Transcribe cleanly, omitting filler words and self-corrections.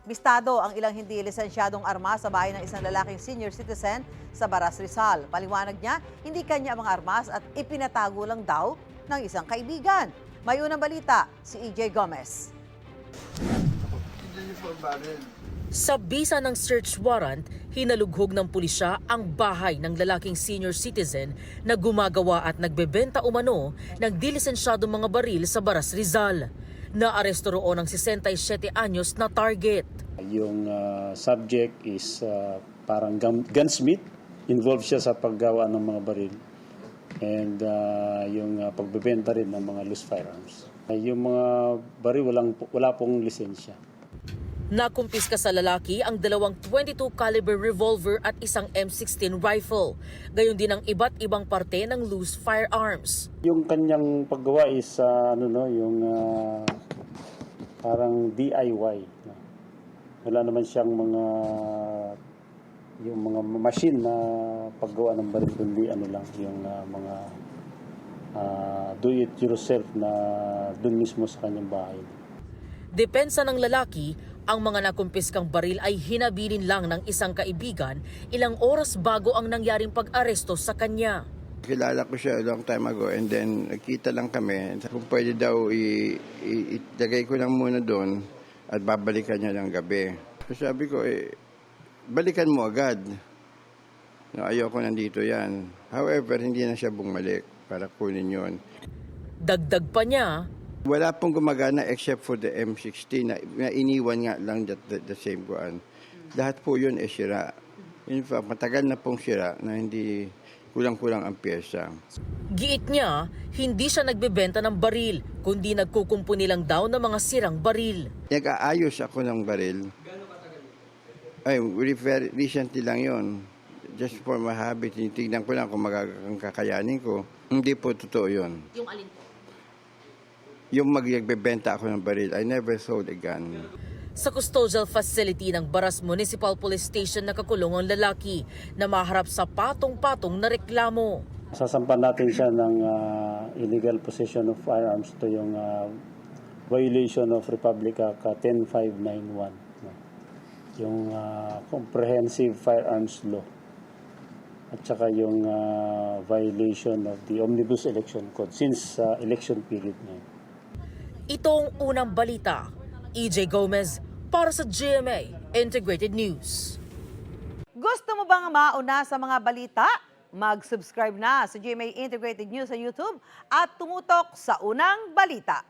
Bistado ang ilang hindi lisensyadong armas sa bahay ng isang lalaking senior citizen sa Baras, Rizal. Paliwanag niya, hindi kanya ang mga armas at ipinatago lang daw ng isang kaibigan. May unang balita, si EJ Gomez. Sa bisa ng search warrant, hinalughog ng pulisya ang bahay ng lalaking senior citizen na gumagawa at nagbebenta umano ng dilisensyadong mga baril sa Baras, Rizal. Naaresto roon ang 67 anyos na target. Yung subject is parang gunsmith. Involved siya sa paggawa ng mga baril. And yung pagbebenta rin ng mga loose firearms. Yung mga baril wala pong lisensya. Nakumpiska sa lalaki ang dalawang 22 caliber revolver at isang M16 rifle. Gayon din ang iba't ibang parte ng loose firearms. Yung kanyang paggawa is yung parang DIY. Wala naman siyang yung mga machine na paggawa ng baril, kundi yung mga do it yourself na dun mismo sa kanyang bahay. Depensa ng lalaki, ang mga nakumpiskang baril ay hinabilin lang ng isang kaibigan ilang oras bago ang nangyaring pag-aresto sa kanya. Kilala ko siya a long time ago and then nagkita lang kami. Kung pwede daw ilagay ko lang muna doon at babalikan niya ng gabi. So sabi ko, balikan mo agad. No, ayoko nandito yan. However, hindi na siya bumalik para kunin yon. Dagdag pa niya, Wala pong gumagana except for the M16 na iniwan nga lang the same kuan. Lahat po yun sira. In fact, matagal na pong sira na hindi kulang-kulang ang pyesa. giit niya, hindi siya nagbebenta ng baril, kundi nagkukumpuni lang daw ng mga sirang baril. Nag-aayos ako ng baril. Ay, recently lang yon. Just for my habit, tinitignan ko lang kung kakayanin ko. Hindi po totoo yon. Yung alin po? Yung magbebenta ako ng baril, I never sold a gun. Sa custodial facility ng Baras Municipal Police Station nakakulong ang lalaki na maharap sa patong-patong na reklamo. Sasampan natin siya ng illegal possession of firearms. Ito yung violation of Republic Act 10591. Yung comprehensive firearms law. At saka yung violation of the Omnibus Election Code since election period na. Itong unang balita, EJ Gomez para sa GMA Integrated News. Gusto mo bang mauna sa mga balita? Mag-subscribe na sa GMA Integrated News sa YouTube at tumutok sa unang balita.